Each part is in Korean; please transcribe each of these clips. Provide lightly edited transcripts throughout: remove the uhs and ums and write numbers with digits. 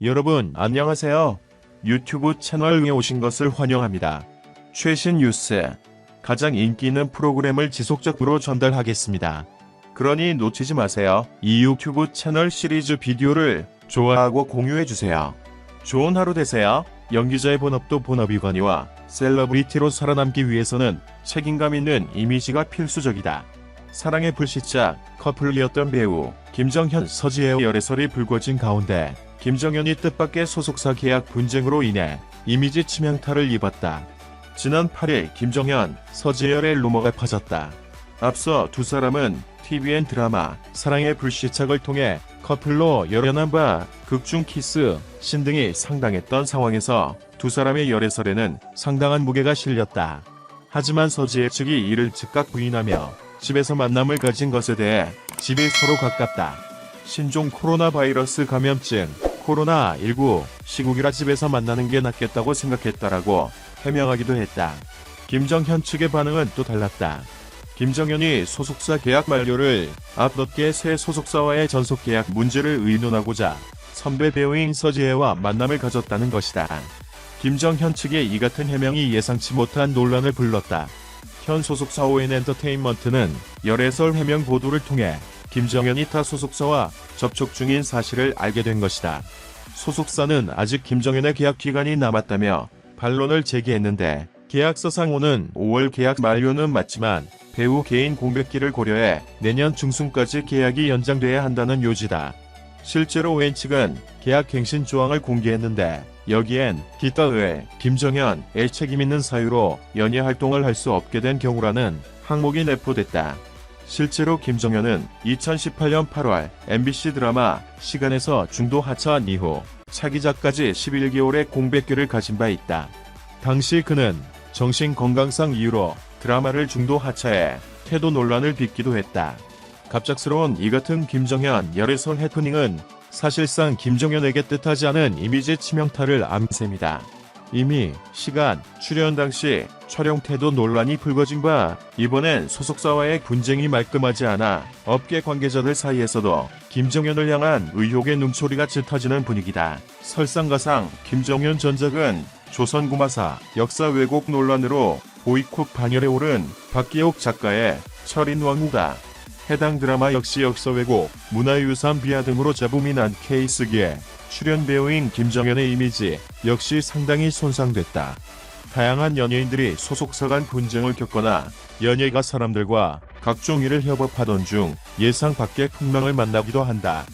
여러분 안녕하세요. 유튜브 채널에 오신 것을 환영합니다. 최신 뉴스, 가장 인기 있는 프로그램을 지속적으로 전달하겠습니다. 그러니 놓치지 마세요. 이 유튜브 채널 시리즈 비디오를 좋아하고 공유해주세요. 좋은 하루 되세요. 연기자의 본업도 본업이거니와 셀러브리티로 살아남기 위해서는 책임감 있는 이미지가 필수적이다. 사랑의 불시착 커플이었던 배우 김정현, 서지혜의 열애설이 불거진 가운데 김정현이 뜻밖의 소속사 계약 분쟁으로 인해 이미지 치명타를 입었다. 지난 8일 김정현, 서지혜의 루머가 퍼졌다. 앞서 두 사람은 TVN 드라마 사랑의 불시착을 통해 커플로 열연한 바 극중 키스 신 등이 상당했던 상황에서 두 사람의 열애설에는 상당한 무게가 실렸다. 하지만 서지혜 측이 이를 즉각 부인하며 집에서 만남을 가진 것에 대해 집이 서로 가깝다. 신종 코로나 바이러스 감염증 코로나19 시국이라 집에서 만나는 게 낫겠다고 생각했다라고 해명하기도 했다. 김정현 측의 반응은 또 달랐다. 김정현이 소속사 계약 만료를 앞뒀기에 새 소속사와의 전속 계약 문제를 의논하고자 선배 배우인 서지혜와 만남을 가졌다는 것이다. 김정현 측의 이 같은 해명이 예상치 못한 논란을 불렀다. 현 소속사 ON엔터테인먼트는 열애설 해명 보도를 통해 김정현이 타 소속사와 접촉 중인 사실을 알게 된 것이다. 소속사는 아직 김정현의 계약 기간이 남았다며 반론을 제기했는데 계약서상으로는 5월 계약 만료는 맞지만 배우 개인 공백기를 고려해 내년 중순까지 계약이 연장돼야 한다는 요지다. 실제로 ON 측은 계약 갱신 조항을 공개했는데 여기엔 기타의 김정현의 책임있는 사유로 연예 활동을 할 수 없게 된 경우라는 항목이 내포됐다. 실제로 김정현은 2018년 8월 MBC 드라마 시간에서 중도 하차한 이후 차기작까지 11개월의 공백기를 가진 바 있다. 당시 그는 정신건강상 이유로 드라마를 중도 하차해 태도 논란을 빚기도 했다. 갑작스러운 이 같은 김정현 열애설 해프닝은 사실상 김정현에게 뜻하지 않은 이미지 치명타를 암셈이다. 이미 시간, 출연 당시 촬영 태도 논란이 불거진 바 이번엔 소속사와의 분쟁이 말끔하지 않아 업계 관계자들 사이에서도 김정현을 향한 의혹의 눈초리가 짙어지는 분위기다. 설상가상 김정현 전작은 조선구마사 역사 왜곡 논란으로 보이콧 반열에 오른 박기옥 작가의 철인왕후다. 해당 드라마 역시 역사 왜곡, 문화유산 비하 등으로 잡음이 난 케이스기에 출연 배우인 김정현의 이미지 역시 상당히 손상됐다. 다양한 연예인들이 소속사 간 분쟁을 겪거나 연예가 사람들과 각종 일을 협업하던 중 예상 밖의 풍랑을 만나기도 한다.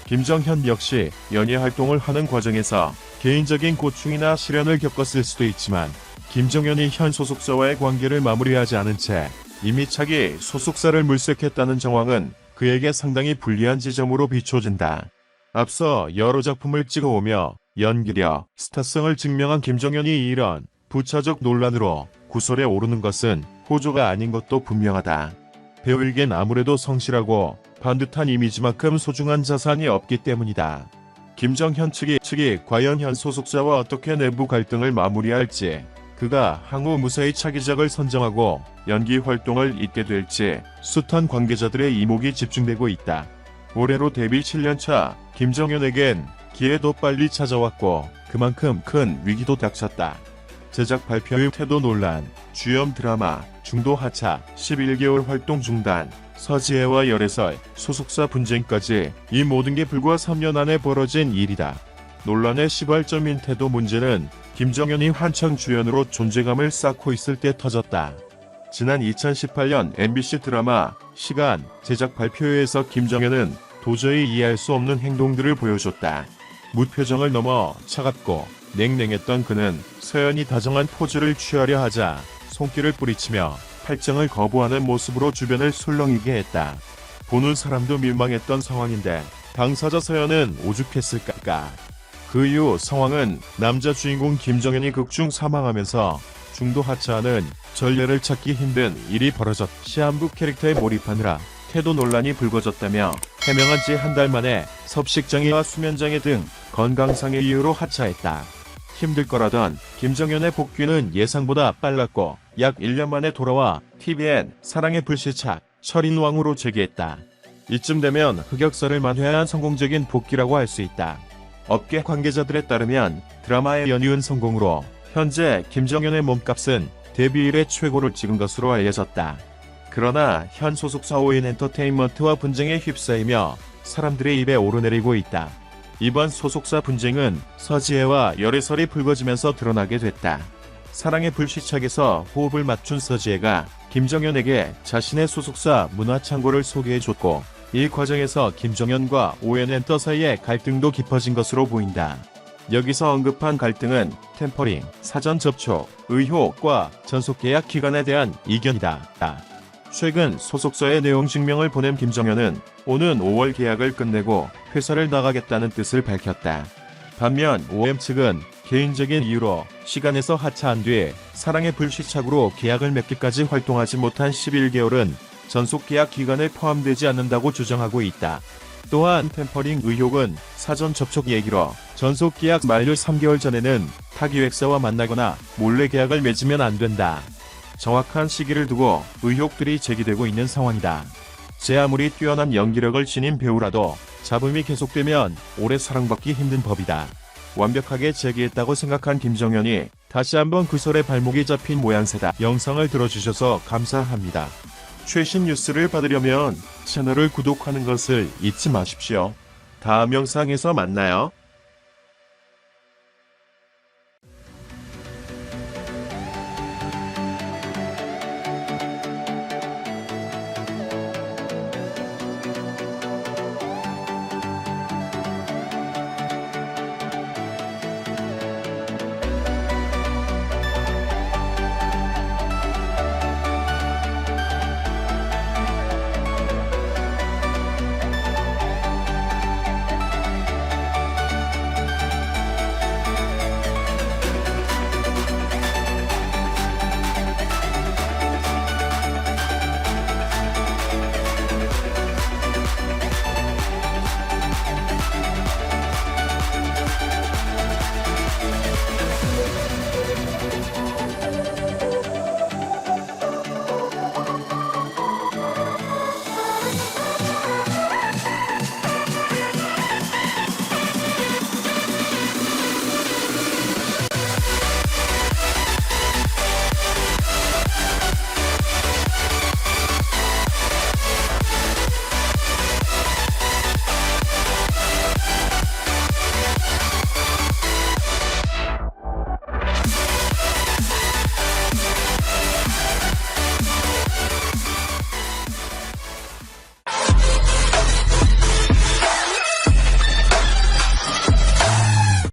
김정현 역시 연예 활동을 하는 과정에서 개인적인 고충이나 시련을 겪었을 수도 있지만 김정현이 현 소속사와의 관계를 마무리하지 않은 채 이미 차기 소속사를 물색했다는 정황은 그에게 상당히 불리한 지점으로 비춰진다. 앞서 여러 작품을 찍어오며 연기력, 스타성을 증명한 김정현이 이런 부차적 논란으로 구설에 오르는 것은 호조가 아닌 것도 분명하다. 배우에겐 아무래도 성실하고 반듯한 이미지만큼 소중한 자산이 없기 때문이다. 김정현 측이 과연 현 소속사와 어떻게 내부 갈등을 마무리할지, 그가 향후 무사히 차기작을 선정하고 연기 활동을 잇게 될지 숱한 관계자들의 이목이 집중되고 있다. 올해로 데뷔 7년차 김정현에겐 기회도 빨리 찾아왔고 그만큼 큰 위기도 닥쳤다. 제작 발표의 태도 논란, 주연 드라마 중도 하차, 11개월 활동 중단, 서지혜와 열애설, 소속사 분쟁까지 이 모든 게 불과 3년 안에 벌어진 일이다. 논란의 시발점인 태도 문제는 김정현이 한창 주연으로 존재감을 쌓고 있을 때 터졌다. 지난 2018년 MBC 드라마 시간 제작 발표회에서 김정현은 도저히 이해할 수 없는 행동들을 보여줬다. 무표정을 넘어 차갑고 냉랭했던 그는 서연이 다정한 포즈를 취하려 하자 손길을 뿌리치며 팔짱을 거부하는 모습으로 주변을 술렁이게 했다. 보는 사람도 민망했던 상황인데 당사자 서연은 오죽했을까. 그 이후 상황은 남자 주인공 김정현이 극중 사망하면서 중도 하차하는 전례를 찾기 힘든 일이 벌어졌. 시한부 캐릭터에 몰입하느라 태도 논란이 불거졌다며 해명한 지 한 달 만에 섭식장애와 수면장애 등 건강상의 이유로 하차했다. 힘들 거라던 김정현의 복귀는 예상보다 빨랐고 약 1년 만에 돌아와 TVN 사랑의 불시착 철인왕후로 재기했다. 이쯤 되면 흑역사를 만회한 성공적인 복귀라고 할 수 있다. 업계 관계자들에 따르면 드라마의 연이은 성공으로 현재 김정현의 몸값은 데뷔 이래 최고를 찍은 것으로 알려졌다. 그러나 현 소속사 ON엔터테인먼트와 분쟁에 휩싸이며 사람들의 입에 오르내리고 있다. 이번 소속사 분쟁은 서지혜와 열애설이 불거지면서 드러나게 됐다. 사랑의 불시착에서 호흡을 맞춘 서지혜가 김정현에게 자신의 소속사 문화창고를 소개해줬고, 이 과정에서 김정현과 ON엔터 사이의 갈등도 깊어진 것으로 보인다. 여기서 언급한 갈등은 템퍼링, 사전 접촉, 의혹과 전속계약 기간에 대한 이견이다. 최근 소속사의 내용 증명을 보낸 김정현은 오는 5월 계약을 끝내고 회사를 나가겠다는 뜻을 밝혔다. 반면 OM 측은 개인적인 이유로 시간에서 하차한 뒤 사랑의 불시착으로 계약을 맺기까지 활동하지 못한 11개월은 전속 계약 기간에 포함되지 않는다고 주장하고 있다. 또한 템퍼링 의혹은 사전 접촉 얘기로 전속 계약 만료 3개월 전에는 타 기획사와 만나거나 몰래 계약을 맺으면 안 된다. 정확한 시기를 두고 의혹들이 제기되고 있는 상황이다. 제 아무리 뛰어난 연기력을 지닌 배우라도 잡음이 계속되면 오래 사랑받기 힘든 법이다. 완벽하게 제기했다고 생각한 김정현이 다시 한번 그 설에 발목이 잡힌 모양새다. 영상을 들어주셔서 감사합니다. 최신 뉴스를 받으려면 채널을 구독하는 것을 잊지 마십시오. 다음 영상에서 만나요.